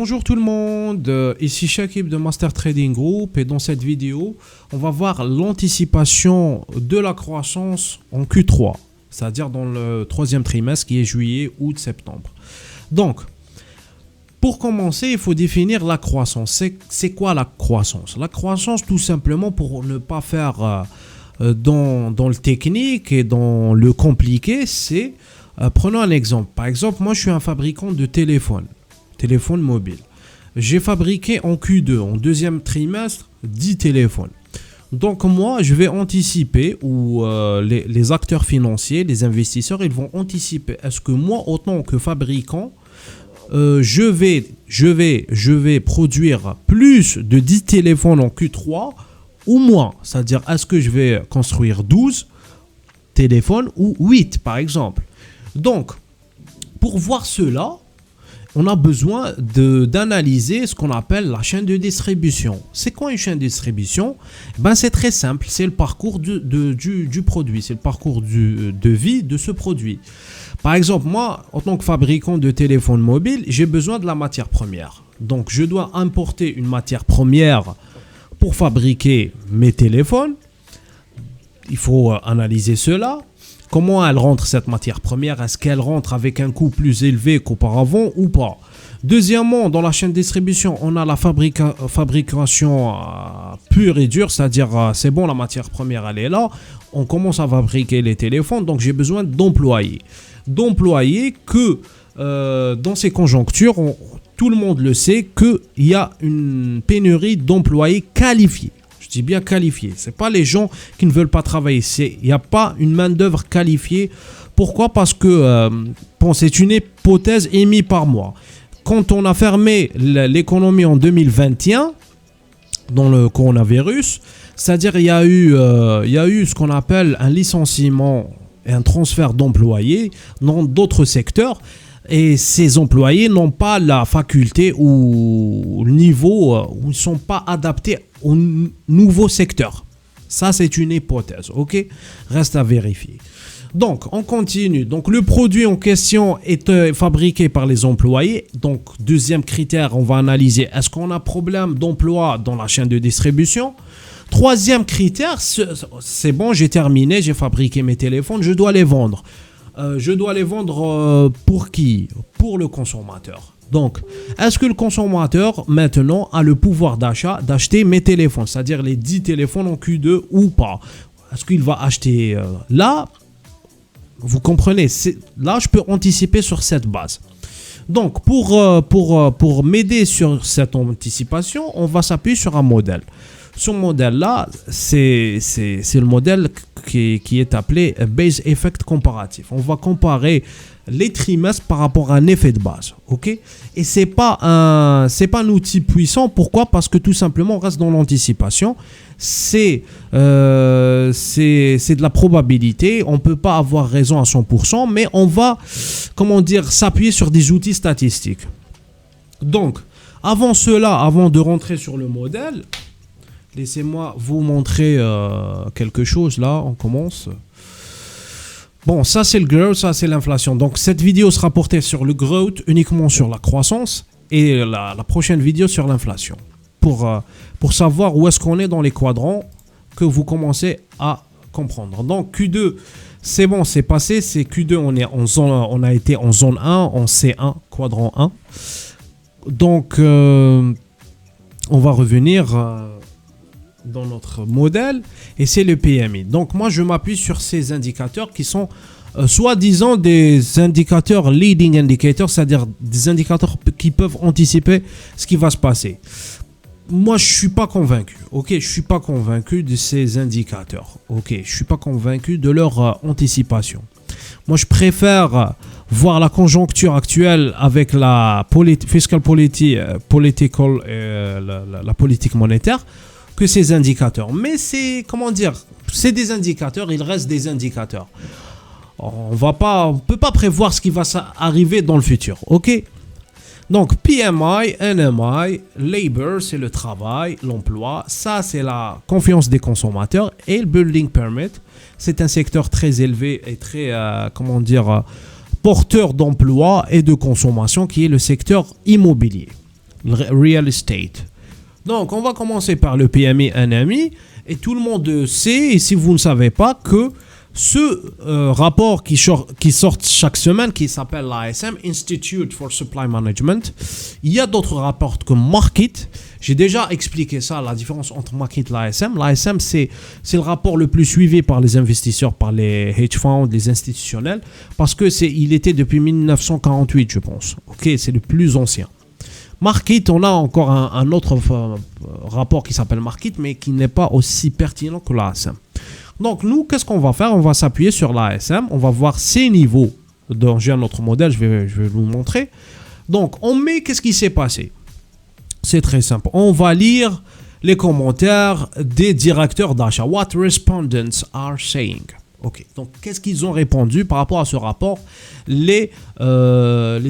Bonjour tout le monde, ici Shakib de Master Trading Group et dans cette vidéo, on va voir l'anticipation de la croissance en Q3, c'est-à-dire dans le troisième trimestre qui est juillet, août, septembre. Donc, pour commencer, il faut définir la croissance. C'est quoi la croissance? La croissance, tout simplement, pour ne pas faire dans le technique et dans le compliqué, c'est, prenons un exemple. Par exemple, moi je suis un fabricant de téléphone mobile. J'ai fabriqué en Q2, en deuxième trimestre, 10 téléphones. Donc moi, je vais anticiper, ou les acteurs financiers, les investisseurs, ils vont anticiper. Est-ce que moi, en tant que fabricant, je vais produire plus de 10 téléphones en Q3 ou moins? C'est-à-dire, est-ce que je vais construire 12 téléphones ou 8 par exemple? Donc, pour voir cela, on a besoin d'analyser ce qu'on appelle la chaîne de distribution. C'est quoi une chaîne de distribution? C'est très simple, c'est le parcours du produit, c'est le parcours de vie de ce produit. Par exemple, moi, en tant que fabricant de téléphone mobile, j'ai besoin de la matière première. Donc, je dois importer une matière première pour fabriquer mes téléphones. Il faut analyser cela. Comment elle rentre cette matière première? Est-ce qu'elle rentre avec un coût plus élevé qu'auparavant ou pas? Deuxièmement, dans la chaîne de distribution, on a la fabrication pure et dure, c'est-à-dire c'est bon, la matière première elle est là, on commence à fabriquer les téléphones, donc j'ai besoin d'employés. D'employés que dans ces conjonctures, tout le monde le sait, qu'il y a une pénurie d'employés qualifiés. Je dis bien qualifiés. Ce n'est pas les gens qui ne veulent pas travailler. Il n'y a pas une main-d'œuvre qualifiée. Pourquoi? Parce que c'est une hypothèse émise par moi. Quand on a fermé l'économie en 2021, dans le coronavirus, c'est-à-dire il y a eu ce qu'on appelle un licenciement et un transfert d'employés dans d'autres secteurs. Et ces employés n'ont pas la faculté ou le niveau où ils ne sont pas adaptés au nouveau secteur. Ça, c'est une hypothèse, ok? Reste à vérifier. Donc, on continue. Donc, le produit en question est fabriqué par les employés. Donc, deuxième critère, on va analyser, est-ce qu'on a problème d'emploi dans la chaîne de distribution? Troisième critère, c'est bon, j'ai terminé, j'ai fabriqué mes téléphones, je dois les vendre. Je dois les vendre pour qui? Pour le consommateur. Donc, est-ce que le consommateur, maintenant, a le pouvoir d'achat d'acheter mes téléphones, c'est-à-dire les 10 téléphones en Q2 ou pas? Est-ce qu'il va acheter là? Vous comprenez? Là, je peux anticiper sur cette base. Donc, pour m'aider sur cette anticipation, on va s'appuyer sur un modèle. Ce modèle-là, c'est le modèle qui est appelé Base Effect Comparatif. On va comparer les trimestres par rapport à un effet de base, ok? Et c'est pas un outil puissant. Pourquoi? Parce que tout simplement, on reste dans l'anticipation. C'est de la probabilité. On peut pas avoir raison à 100%, mais on va, s'appuyer sur des outils statistiques. Donc, avant de rentrer sur le modèle, laissez-moi vous montrer quelque chose. Là, on commence. Bon, ça c'est le growth, ça c'est l'inflation. Donc cette vidéo sera portée sur le growth, uniquement sur la croissance, et la prochaine vidéo sur l'inflation. Pour savoir où est-ce qu'on est dans les quadrants que vous commencez à comprendre. Donc Q2, c'est bon, c'est passé. C'est Q2, on a été en zone 1, en C1, quadrant 1. Donc on va revenir dans notre modèle, et c'est le PMI. Donc moi je m'appuie sur ces indicateurs qui sont soi-disant des indicateurs leading indicators, c'est-à-dire des indicateurs qui peuvent anticiper ce qui va se passer. Moi je suis pas convaincu, ok? Je suis pas convaincu de ces indicateurs, ok? Je suis pas convaincu de leur anticipation. Moi je préfère voir la conjoncture actuelle avec la fiscal policy, la politique monétaire, que ces indicateurs. Mais c'est des indicateurs, il reste des indicateurs. On peut pas prévoir ce qui va arriver dans le futur, ok? Donc PMI, NMI, labor, c'est le travail, l'emploi, ça c'est la confiance des consommateurs, et le building permit, c'est un secteur très élevé et très porteur d'emploi et de consommation, qui est le secteur immobilier. le real estate. Donc, on va commencer par le PMI NMI. Et tout le monde sait, et si vous ne savez pas, que ce rapport qui sort chaque semaine, qui s'appelle l'ASM, Institute for Supply Management, il y a d'autres rapports comme Markit. J'ai déjà expliqué ça, la différence entre Markit et l'ASM. L'ASM, c'est le rapport le plus suivi par les investisseurs, par les hedge funds, les institutionnels, parce que il était depuis 1948, je pense. Ok, c'est le plus ancien. Markit, on a encore un autre rapport qui s'appelle Markit, mais qui n'est pas aussi pertinent que l'ASM. Donc nous, qu'est-ce qu'on va faire? On va s'appuyer sur l'ASM, on va voir ces niveaux. Donc j'ai un autre modèle, je vais vous montrer. Donc on met, qu'est-ce qui s'est passé? C'est très simple. On va lire les commentaires des directeurs d'achat. What respondents are saying? Ok, donc qu'est-ce qu'ils ont répondu par rapport à ce rapport, les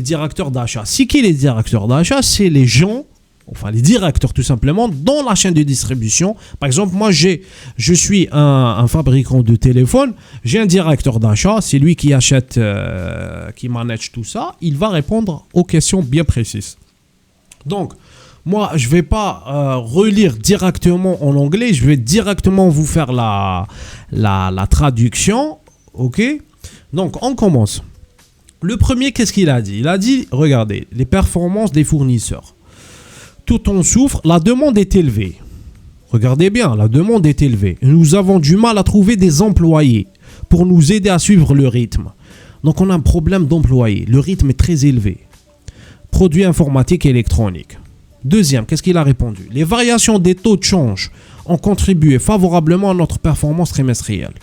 directeurs d'achat. C'est qui les directeurs d'achat? C'est les gens, enfin les directeurs tout simplement, dans la chaîne de distribution. Par exemple, moi je suis un fabricant de téléphone, j'ai un directeur d'achat, c'est lui qui achète, qui manage tout ça. Il va répondre aux questions bien précises. Donc, moi, je ne vais pas relire directement en anglais, je vais directement vous faire la traduction, ok? Donc, on commence. Le premier, qu'est-ce qu'il a dit? Il a dit, regardez, les performances des fournisseurs. Tout en souffre, la demande est élevée. Regardez bien, la demande est élevée. Nous avons du mal à trouver des employés pour nous aider à suivre le rythme. Donc, on a un problème d'employés. Le rythme est très élevé. Produits informatiques et électroniques. Deuxième, qu'est-ce qu'il a répondu? Les variations des taux de change ont contribué favorablement à notre performance trimestrielle.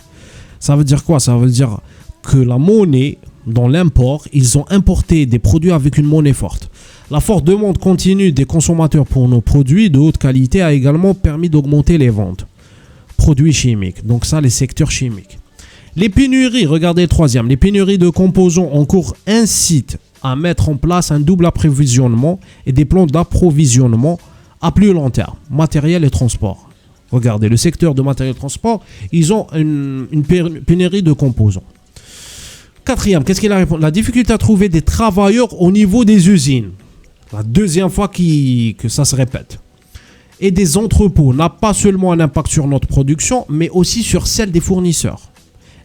Ça veut dire quoi? Ça veut dire que la monnaie, dans l'import, ils ont importé des produits avec une monnaie forte. La forte demande continue des consommateurs pour nos produits de haute qualité a également permis d'augmenter les ventes. Produits chimiques, donc ça, les secteurs chimiques. Les pénuries, regardez le troisième, les pénuries de composants en cours incitent à mettre en place un double approvisionnement et des plans d'approvisionnement à plus long terme, matériel et transport. Regardez, le secteur de matériel et transport, ils ont une pénurie de composants. Quatrième, qu'est-ce qu'il a répondu? La difficulté à trouver des travailleurs au niveau des usines. La deuxième fois que ça se répète. Et des entrepôts n'a pas seulement un impact sur notre production, mais aussi sur celle des fournisseurs.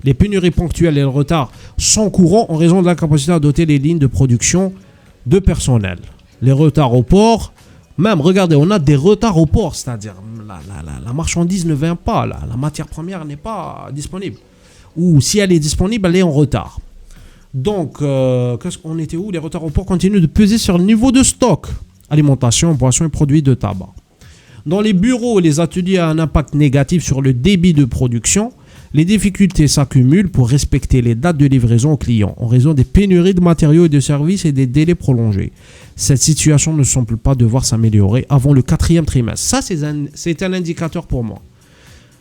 Les pénuries ponctuelles et le retard sont courants en raison de l'incapacité à doter les lignes de production de personnel. Les retards au port, même, regardez, on a des retards au port, c'est-à-dire la marchandise ne vient pas, la matière première n'est pas disponible. Ou si elle est disponible, elle est en retard. Donc, qu'est-ce qu'on était où? Les retards au port continuent de peser sur le niveau de stock. Alimentation, boissons et produits de tabac. Dans les bureaux et les ateliers a un impact négatif sur le débit de production. Les difficultés s'accumulent pour respecter les dates de livraison aux clients en raison des pénuries de matériaux et de services et des délais prolongés. Cette situation ne semble pas devoir s'améliorer avant le 4e trimestre. Ça, c'est un indicateur pour moi.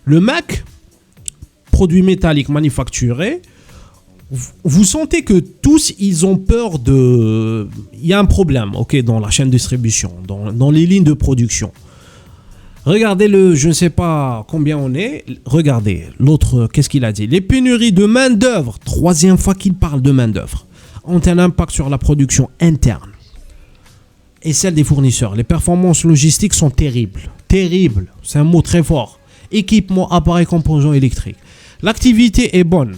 Le MEC, produits métalliques manufacturés, vous sentez que tous, ils ont peur de... Il y a un problème, ok, dans la chaîne de distribution, dans les lignes de production. Regardez je ne sais pas combien on est. Regardez, l'autre, qu'est-ce qu'il a dit? Les pénuries de main-d'œuvre, troisième fois qu'il parle de main-d'œuvre, ont un impact sur la production interne et celle des fournisseurs. Les performances logistiques sont terribles. Terribles, c'est un mot très fort. Équipement, appareils, composants électriques. L'activité est bonne,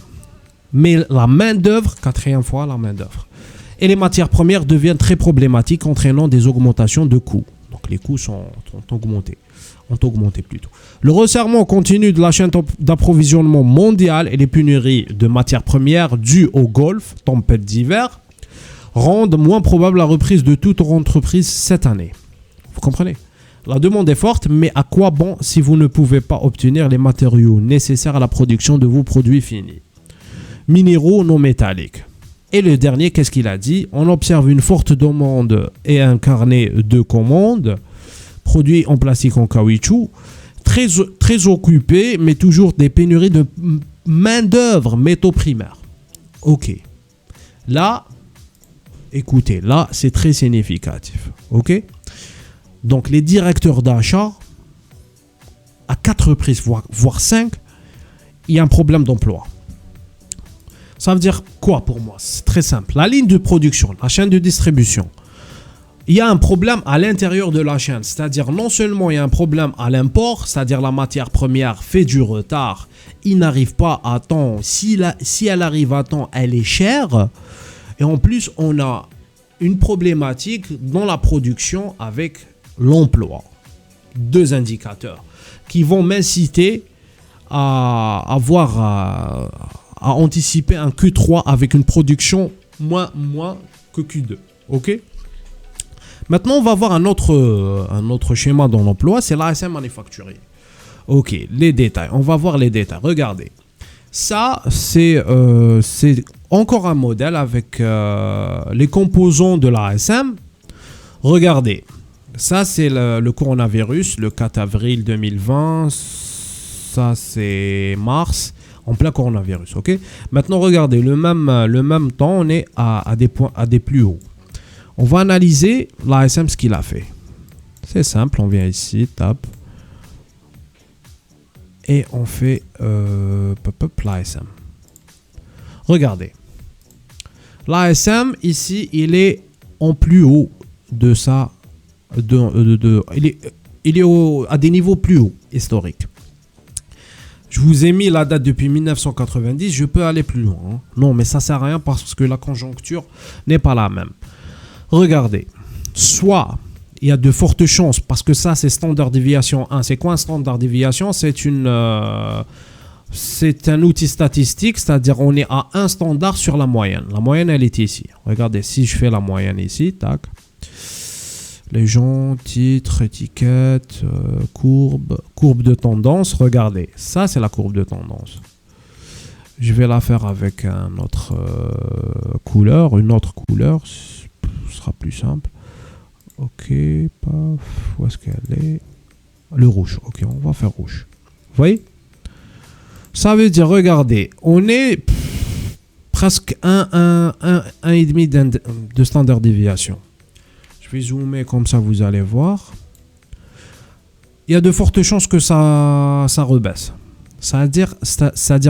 mais la main-d'œuvre, quatrième fois la main-d'œuvre, et les matières premières deviennent très problématiques, entraînant des augmentations de coûts. Donc les coûts ont augmenté plutôt. Le resserrement continu de la chaîne d'approvisionnement mondiale et les pénuries de matières premières dues au Golfe, tempête d'hiver, rendent moins probable la reprise de toute entreprise cette année. Vous comprenez? La demande est forte, mais à quoi bon si vous ne pouvez pas obtenir les matériaux nécessaires à la production de vos produits finis? Minéraux non métalliques. Et le dernier, qu'est-ce qu'il a dit? On observe une forte demande et un carnet de commandes, produits en plastique en caoutchouc, très occupés, mais toujours des pénuries de main-d'œuvre, métaux primaires. Ok. Là, écoutez, là, c'est très significatif. Ok. Donc, les directeurs d'achat, à 4 reprises, voire 5, il y a un problème d'emploi. Ça veut dire quoi pour moi? C'est très simple. La ligne de production, la chaîne de distribution, il y a un problème à l'intérieur de la chaîne. C'est-à-dire, non seulement il y a un problème à l'import, c'est-à-dire la matière première fait du retard, il n'arrive pas à temps. Si elle arrive à temps, elle est chère. Et en plus, on a une problématique dans la production avec l'emploi. Deux indicateurs qui vont m'inciter à anticiper un Q3 avec une production moins que Q2. Ok. Maintenant, on va voir un autre schéma dans l'emploi, c'est l'ASM Manufacturing. Ok, les détails. On va voir les détails. Regardez. Ça, c'est encore un modèle avec les composants de l'ASM. Regardez. Ça, c'est le coronavirus, le 4 avril 2020. Ça, c'est mars, en plein coronavirus. Ok. Maintenant, regardez. Le même temps, on est à des plus hauts. On va analyser l'ASM, ce qu'il a fait. C'est simple, on vient ici, tape. Et on fait l'ASM. Regardez. L'ASM, ici, il est en plus haut de ça. Il est à des niveaux plus hauts, historiques. Je vous ai mis la date depuis 1990, je peux aller plus loin. Hein. Non, mais ça sert à rien parce que la conjoncture n'est pas la même. Regardez, soit il y a de fortes chances, parce que ça c'est standard déviation 1. C'est quoi un standard déviation? C'est un outil statistique, c'est-à-dire on est à un standard sur la moyenne. La moyenne elle est ici. Regardez, si je fais la moyenne ici, tac. Légende, titre, étiquette, courbe de tendance. Regardez, ça c'est la courbe de tendance. Je vais la faire avec une autre couleur. Ce sera plus simple. Ok, paf, où est-ce qu'elle est? Le rouge. Ok, on va faire rouge. Vous voyez? Ça veut dire, regardez, on est presque 1,5 de standard déviation. Je vais zoomer comme ça, vous allez voir. Il y a de fortes chances que ça rebaisse. C'est-à-dire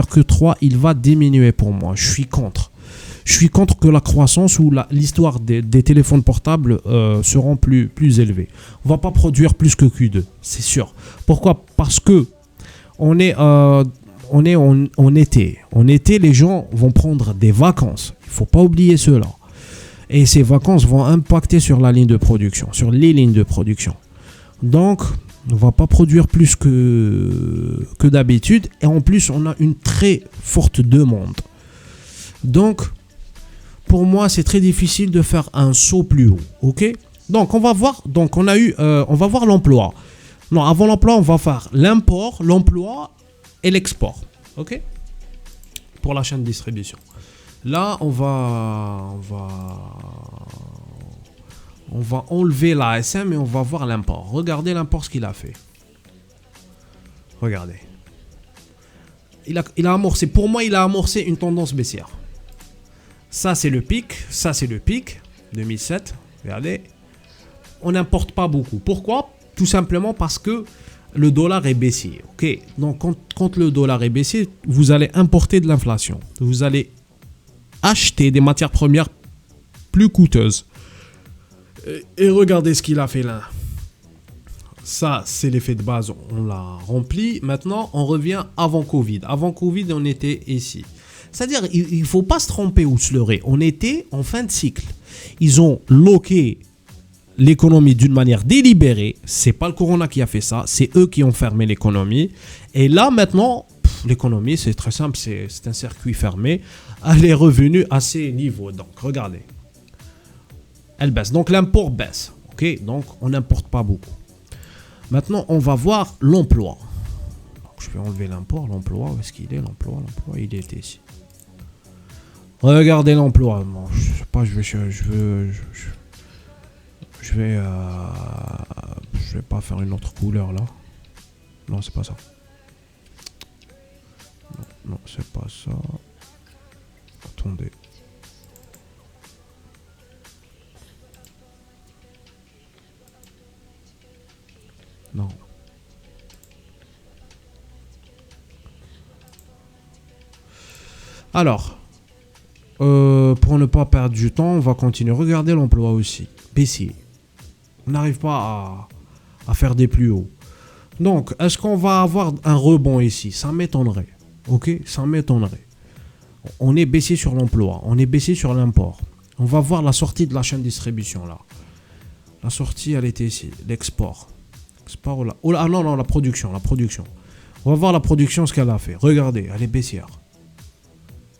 que 3, il va diminuer pour moi. Je suis contre. Je suis contre que la croissance ou l'histoire des téléphones portables seront plus élevées. On ne va pas produire plus que Q2, c'est sûr. Pourquoi? Parce que on est en été. En été, les gens vont prendre des vacances. Il ne faut pas oublier cela. Et ces vacances vont impacter sur la ligne de production, sur les lignes de production. Donc, on ne va pas produire plus que d'habitude. Et en plus, on a une très forte demande. Donc, pour moi, c'est très difficile de faire un saut plus haut. Ok? Donc, on va voir. Donc, on va voir l'emploi. Non, avant l'emploi, on va faire l'import, l'emploi et l'export. Ok? Pour la chaîne de distribution. Là, on va enlever l'ASM et on va voir l'import. Regardez l'import, ce qu'il a fait. Regardez. Il a amorcé. Pour moi, il a amorcé une tendance baissière. Ça, c'est le pic. Ça, c'est le pic. 2007. Regardez. On n'importe pas beaucoup. Pourquoi? Tout simplement parce que le dollar est baissier. Ok. Donc, quand le dollar est baissier, vous allez importer de l'inflation. Vous allez acheter des matières premières plus coûteuses. Et regardez ce qu'il a fait là. Ça, c'est l'effet de base. On l'a rempli. Maintenant, on revient avant Covid. Avant Covid, on était ici. C'est-à-dire, il ne faut pas se tromper ou se leurrer. On était en fin de cycle. Ils ont loqué l'économie d'une manière délibérée. C'est pas le corona qui a fait ça. C'est eux qui ont fermé l'économie. Et là, maintenant, l'économie, c'est très simple. C'est un circuit fermé. Elle est revenue à ces niveaux. Donc, regardez. Elle baisse. Donc, l'import baisse. Ok. Donc, on n'importe pas beaucoup. Maintenant, on va voir l'emploi. Je vais enlever l'import. L'emploi, où est-ce qu'il est? L'emploi, il est ici. Regardez l'emploi. Bon, je sais pas, je vais pas faire une autre couleur là. Non, c'est pas ça. Non, c'est pas ça. Attendez. Non. Alors, pour ne pas perdre du temps, on va continuer. Regardez l'emploi aussi. Baissier. On n'arrive pas à faire des plus hauts. Donc, est-ce qu'on va avoir un rebond ici? Ça m'étonnerait. Ok, ça m'étonnerait. On est baissé sur l'emploi, on est baissé sur l'import. On va voir la sortie de la chaîne de distribution là. La sortie, elle était ici, l'export. Ah non, la production. On va voir la production, ce qu'elle a fait. Regardez, elle est baissière.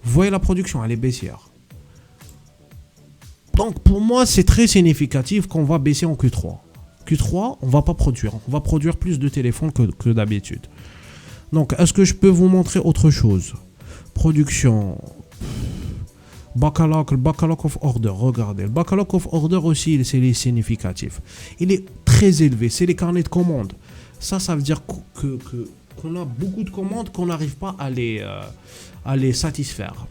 Vous voyez la production, elle est baissière. Donc pour moi, c'est très significatif qu'on va baisser en Q3. Q3, on va pas produire. On va produire plus de téléphones que d'habitude. Donc, est-ce que je peux vous montrer autre chose? Production. Backlog of order. Regardez. Le backlog of order aussi, c'est significatif. Il est très élevé. C'est les carnets de commandes. Ça veut dire qu'on a beaucoup de commandes qu'on n'arrive pas à les satisfaire.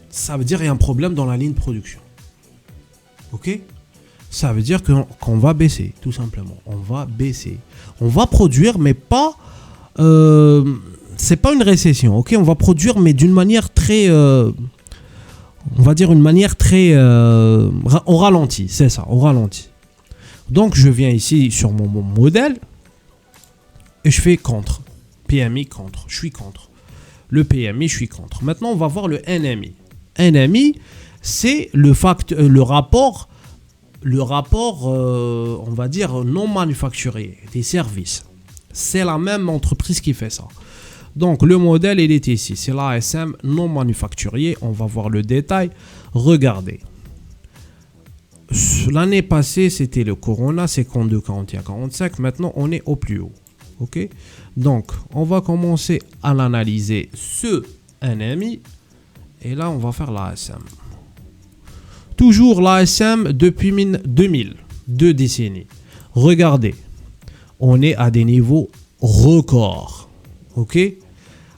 Ça veut dire qu'il y a un problème dans la ligne de production. Ok? Ça veut dire qu'on va baisser, tout simplement. On va baisser. On va produire, mais pas... c'est pas une récession, ok? On va produire, mais d'une manière très... on va dire une manière très... au ralenti, c'est ça, au ralenti. Donc, je viens ici sur mon modèle et je fais contre. PMI contre, je suis contre. Le PMI, je suis contre. Maintenant, on va voir le NMI. NMI, c'est le rapport, on va dire, non manufacturier, des services. C'est la même entreprise qui fait ça. Donc, le modèle, il est ici. C'est l'ASM non manufacturier. On va voir le détail. Regardez. L'année passée, c'était le Corona, 52, 41, 45. Maintenant, on est au plus haut. OK? Donc, on va commencer à l'analyser ce NMI. Et là, on va faire l'ASM. Toujours l'ASM depuis 2000, 2 décennies. Regardez, on est à des niveaux records. Ok?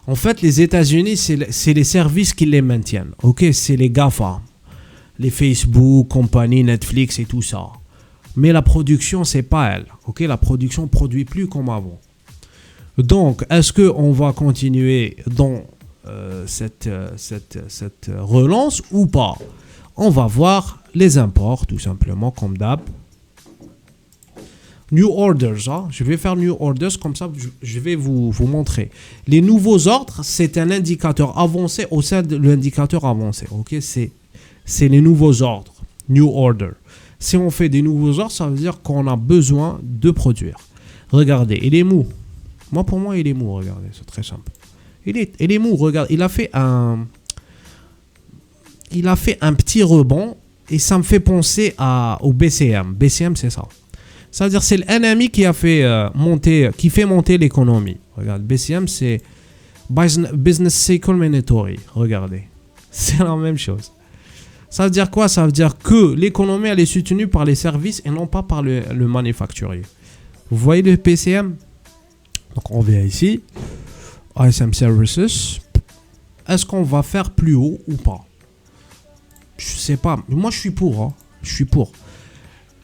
En fait, les États-Unis, c'est les services qui les maintiennent. Ok? C'est les GAFA, les Facebook, compagnie, Netflix et tout ça. Mais la production, c'est pas elle. Ok? La production produit plus comme avant. Donc, est-ce qu'on va continuer dans cette relance ou pas? On va voir les imports, tout simplement, comme d'hab. New orders, hein. Je vais faire new orders, comme ça, je vais vous montrer. Les nouveaux ordres, c'est un indicateur avancé au sein de l'indicateur avancé. Ok, c'est les nouveaux ordres, new order. Si on fait des nouveaux ordres, ça veut dire qu'on a besoin de produire. Regardez, il est mou. Pour moi, il est mou, regardez, c'est très simple. Il est mou, regarde, il a fait un petit rebond et ça me fait penser au BCM. BCM, c'est ça. Ça veut dire c'est le NMI qui fait monter l'économie. Regarde, BCM, c'est Business Cycle Monetary. Regardez, c'est la même chose. Ça veut dire quoi? Ça veut dire que l'économie, elle est soutenue par les services et non pas par le manufacturier. Vous voyez le PCM? Donc, on vient ici. ISM Services. Est-ce qu'on va faire plus haut ou pas? Je sais pas. Moi, je suis pour. Hein. Je suis pour.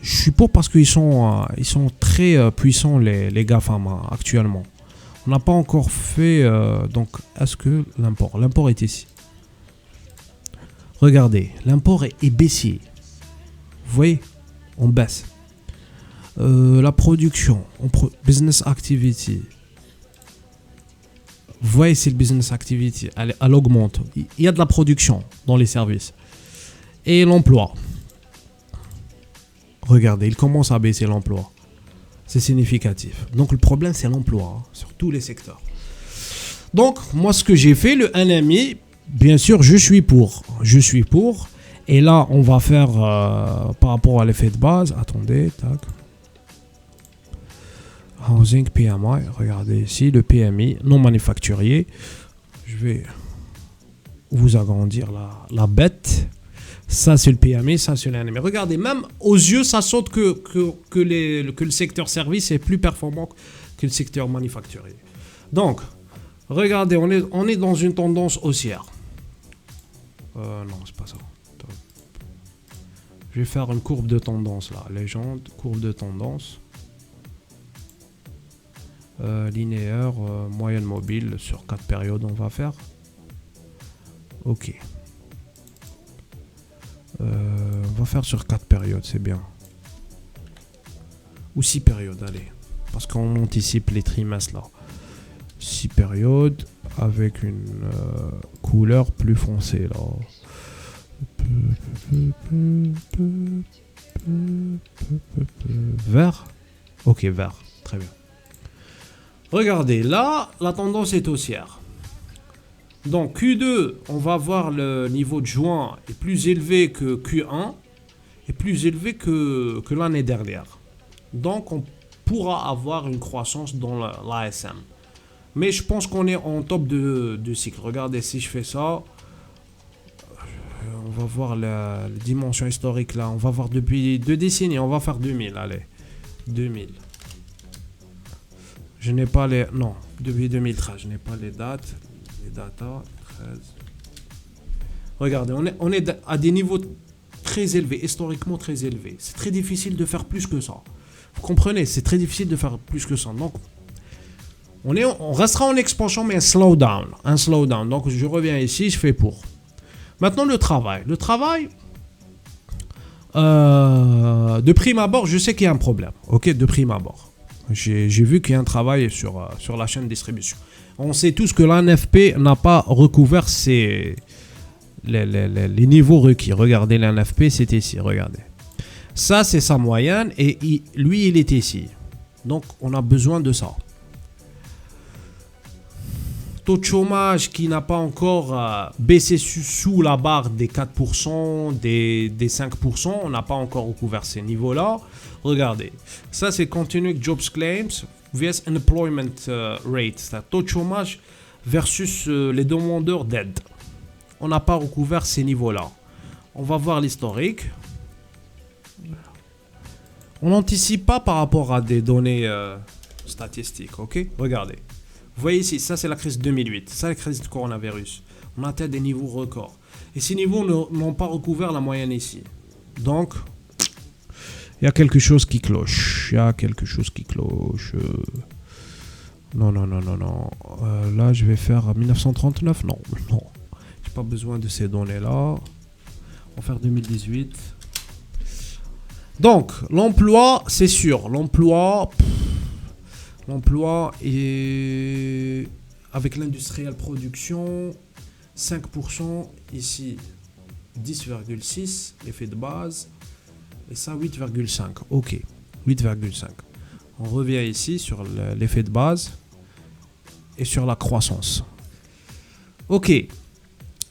Je suis pour parce qu'ils sont très puissants, les GAFAM, actuellement. On n'a pas encore fait... donc, est-ce que l'import... L'import est ici. Regardez, l'import est baissier. Vous voyez? On baisse. La production. Business activity. Vous voyez, c'est le business activity. Elle augmente. Il y a de la production dans les services. Et l'emploi. Regardez, il commence à baisser l'emploi. C'est significatif. Donc le problème, c'est l'emploi, hein, sur tous les secteurs. Donc, moi, ce que j'ai fait, le NMI, bien sûr, je suis pour. Je suis pour. Et là, on va faire par rapport à l'effet de base. Attendez, tac. Housing PMI, regardez ici, le PMI non manufacturier. Je vais vous agrandir la bête. Ça, c'est le PMI, ça, c'est le NMI. Regardez, même aux yeux, ça saute que le secteur service est plus performant que le secteur manufacturier. Donc, regardez, on est dans une tendance haussière. Non, c'est pas ça. Je vais faire une courbe de tendance, là. Légende, courbe de tendance. Linéaire, moyenne mobile sur 4 périodes, on va faire. Ok. On va faire sur 4 périodes, c'est bien. ou 6 périodes, allez. Parce qu'on anticipe les trimestres là. 6 périodes avec une couleur plus foncée là. Vert. Ok, vert. Très bien. Regardez, là, la tendance est haussière. Donc Q2, on va voir le niveau de juin est plus élevé que Q1 et plus élevé que l'année dernière. Donc on pourra avoir une croissance dans l'ASM. Mais je pense qu'on est en top de cycle. Regardez, si je fais ça, on va voir la dimension historique là. On va voir depuis 2 décennies. On va faire 2000. Allez, 2000. Je n'ai pas les... Non, depuis 2013. Je n'ai pas les dates. Les datas. 13. Regardez, on est à des niveaux très élevés. Historiquement très élevés. C'est très difficile de faire plus que ça. Vous comprenez? C'est très difficile de faire plus que ça. Donc, on restera en expansion, mais un slowdown. Un slowdown. Donc, je reviens ici. Je fais pour. Maintenant, le travail. Le travail... de prime abord, je sais qu'il y a un problème. Ok, de prime abord. J'ai vu qu'il y a un travail sur la chaîne de distribution. On sait tous que l'ANFP n'a pas recouvert les niveaux requis. Regardez, l'ANFP, c'est ici. Regardez. Ça, c'est sa moyenne. Et lui, il est ici. Donc, on a besoin de ça. Taux de chômage qui n'a pas encore baissé sous la barre des 4%, des 5%. On n'a pas encore recouvert ces niveaux-là. Regardez. Ça, c'est Continuing Jobs Claims vs Unemployment Rate. C'est taux de chômage versus les demandeurs d'aide. On n'a pas recouvert ces niveaux-là. On va voir l'historique. On n'anticipe pas par rapport à des données statistiques. Ok, regardez. Vous voyez ici, ça c'est la crise 2008, ça la crise du coronavirus. On atteint des niveaux records. Et ces niveaux n'ont pas recouvert la moyenne ici. Donc, il y a quelque chose qui cloche. Il y a quelque chose qui cloche. Non. Là, je vais faire 1939. Non. J'ai pas besoin de ces données-là. On va faire 2018. Donc, l'emploi, c'est sûr. L'emploi est avec l'industriel production 5%, ici 10,6, l'effet de base, et ça 8,5. Ok, 8,5. On revient ici sur l'effet de base et sur la croissance. Ok,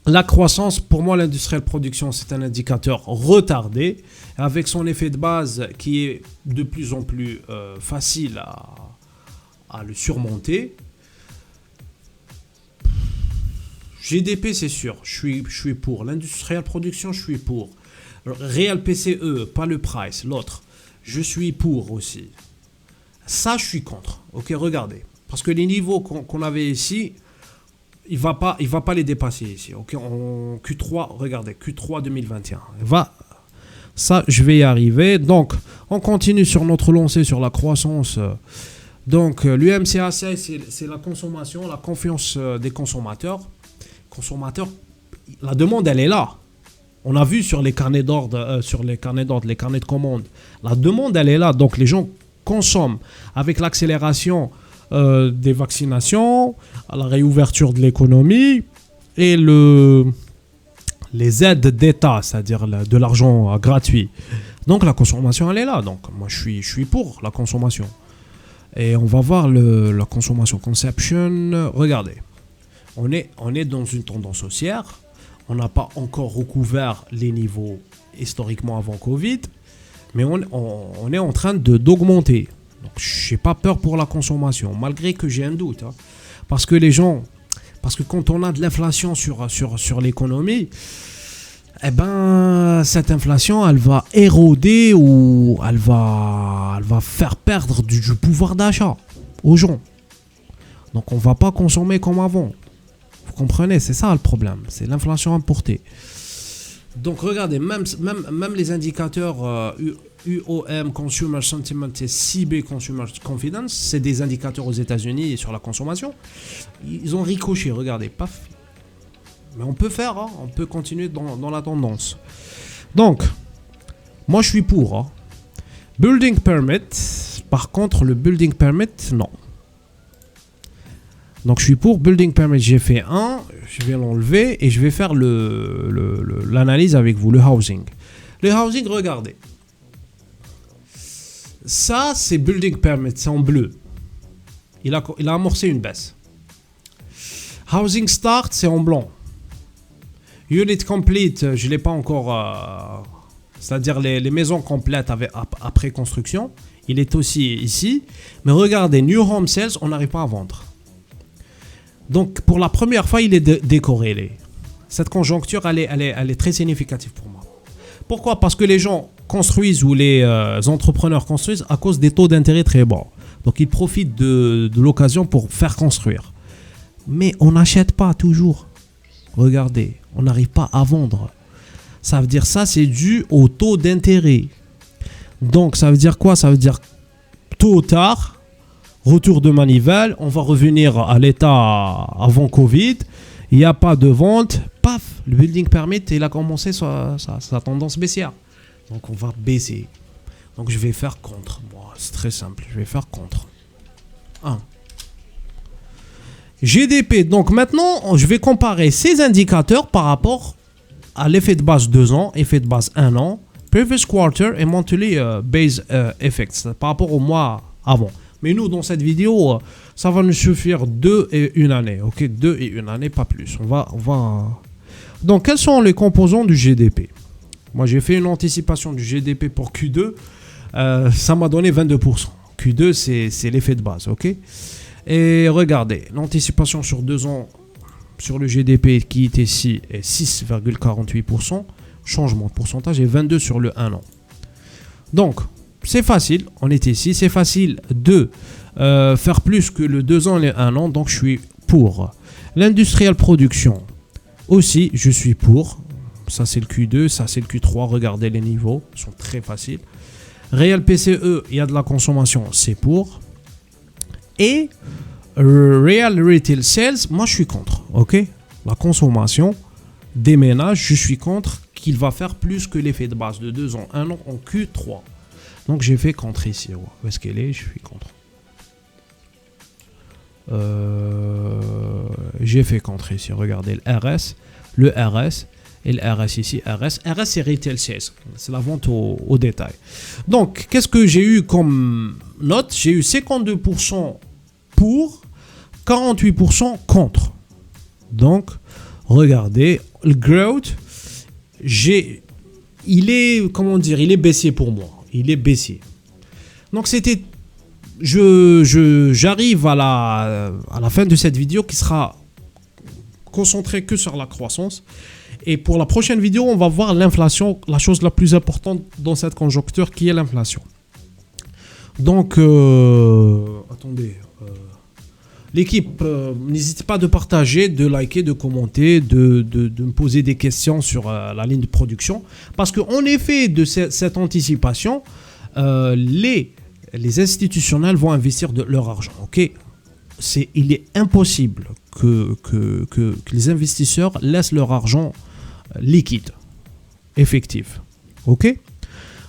la croissance, pour moi, l'industriel production, c'est un indicateur retardé, avec son effet de base qui est de plus en plus facile à le surmonter. GDP, c'est sûr, je suis pour. L'industriel production, je suis pour. Real PCE, pas le price, l'autre, je suis pour aussi. Ça, je suis contre. Ok, regardez. Parce que les niveaux qu'on avait ici, il va pas les dépasser ici. Ok, en Q3, regardez, Q3 2021. Ça, je vais y arriver. Donc, on continue sur notre lancée sur la croissance. Donc, l'UMCACI, c'est la consommation, la confiance des consommateurs. La demande, elle est là. On a vu sur les carnets d'ordre, les carnets de commande. La demande, elle est là. Donc, les gens consomment avec l'accélération des vaccinations, à la réouverture de l'économie et les aides d'État, c'est-à-dire de l'argent gratuit. Donc, la consommation, elle est là. Donc, moi, je suis pour la consommation. Et on va voir la consommation consumption. Regardez, on est dans une tendance haussière. On n'a pas encore recouvert les niveaux historiquement avant Covid, mais on est en train d'augmenter. Donc, je n'ai pas peur pour la consommation, malgré que j'ai un doute. Hein. Parce que quand on a de l'inflation sur l'économie, eh ben, cette inflation, elle va éroder ou elle va faire perdre du pouvoir d'achat aux gens. Donc, on ne va pas consommer comme avant. Vous comprenez, c'est ça le problème. C'est l'inflation importée. Donc, regardez, même les indicateurs UOM, Consumer Sentiment, et CB, Consumer Confidence, c'est des indicateurs aux États-Unis et sur la consommation. Ils ont ricoché, regardez, paf. Mais on peut faire, hein, on peut continuer dans la tendance. Donc, moi je suis pour. Hein. Building permit, Par contre, le building permit, non. Donc je suis pour building permit, j'ai fait un, je vais l'enlever et je vais faire l'analyse avec vous, le housing. Le housing, regardez. Ça, c'est building permit, c'est en bleu. Il a amorcé une baisse. Housing start, c'est en blanc. Unit complete, je ne l'ai pas encore... c'est-à-dire les maisons complètes après construction. Il est aussi ici. Mais regardez, new home sales, on n'arrive pas à vendre. Donc, pour la première fois, il est décorrélé. Cette conjoncture, elle est très significative pour moi. Pourquoi? Parce que les gens construisent ou les entrepreneurs construisent à cause des taux d'intérêt très bas. Donc, ils profitent de l'occasion pour faire construire. Mais on n'achète pas toujours. Regardez, on n'arrive pas à vendre. Ça veut dire ça, c'est dû au taux d'intérêt. Donc, ça veut dire quoi? Ça veut dire tôt ou tard, retour de manivelle, on va revenir à l'état avant Covid, il n'y a pas de vente, paf, le building permit, il a commencé sa tendance baissière. Donc on va baisser. Donc je vais faire contre. Bon, c'est très simple, je vais faire contre. 1. GDP, donc maintenant, je vais comparer ces indicateurs par rapport à l'effet de base 2 ans, effet de base 1 an, previous quarter et monthly base effects, par rapport au mois avant. Mais nous, dans cette vidéo, ça va nous suffire 2 et 1 année. Ok, 2 et 1 année, pas plus. On va... Donc, quels sont les composants du GDP? Moi, j'ai fait une anticipation du GDP pour Q2. Ça m'a donné 22%. Q2, c'est l'effet de base. Ok. Et regardez, l'anticipation sur 2 ans sur le GDP qui est ici est 6,48%. Changement de pourcentage est 22 sur le 1 an. Donc, c'est facile, on est ici, c'est facile de faire plus que le 2 ans et 1 an, donc je suis pour. L'industrial production, aussi, je suis pour. Ça, c'est le Q2, ça, c'est le Q3, regardez les niveaux, ils sont très faciles. Réel PCE, il y a de la consommation, c'est pour. Et Real Retail Sales, moi, je suis contre, ok? La consommation des ménages, je suis contre qu'il va faire plus que l'effet de base de 2 ans, 1 an en Q3. Donc j'ai fait contre ici. Où est-ce qu'elle est? Je suis contre. J'ai fait contre ici. Regardez le RS. Le RS. Et le RS ici. RS c'est Retail Sales. C'est la vente au détail. Donc qu'est-ce que j'ai eu comme note? J'ai eu 52% pour, 48% contre. Donc regardez. Le growth. Il est, comment dire, il est baissier pour moi. Il est baissier. Donc c'était, j'arrive à la fin de cette vidéo qui sera concentrée que sur la croissance. Et pour la prochaine vidéo, on va voir l'inflation, la chose la plus importante dans cette conjoncture qui est l'inflation. Donc, attendez. L'équipe, n'hésitez pas de partager, de liker, de commenter, de me poser des questions sur la ligne de production. Parce qu'en effet de cette anticipation, les institutionnels vont investir de leur argent. Okay? Il est impossible que les investisseurs laissent leur argent liquide, effectif. Ok?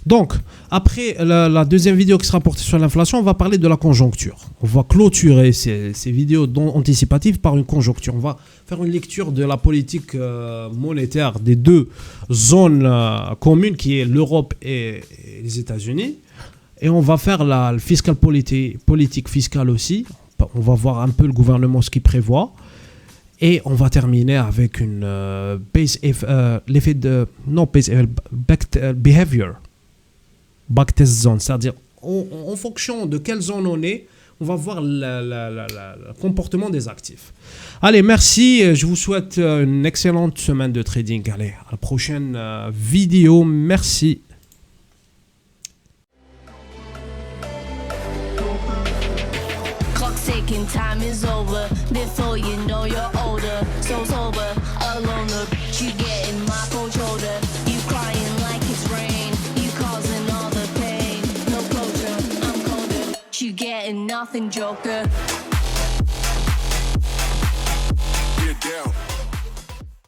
Donc, après la deuxième vidéo qui sera portée sur l'inflation, on va parler de la conjoncture. On va clôturer ces vidéos anticipatives par une conjoncture. On va faire une lecture de la politique monétaire des deux zones communes qui est l'Europe et les États-Unis. Et on va faire la politique fiscale aussi. On va voir un peu le gouvernement ce qu'il prévoit. Et on va terminer avec une l'effet de... Non, behavior. Backtest zone, c'est-à-dire en fonction de quelle zone on est, on va voir le comportement des actifs. Allez, merci. Je vous souhaite une excellente semaine de trading. Allez, à la prochaine vidéo. Merci. Ticking, time is over. Before you know you're older, so sober, alone. Look, you getting my cold shoulder. You crying like it's rain. You causing all the pain. No closure, I'm colder. You getting nothing, Joker. Get down.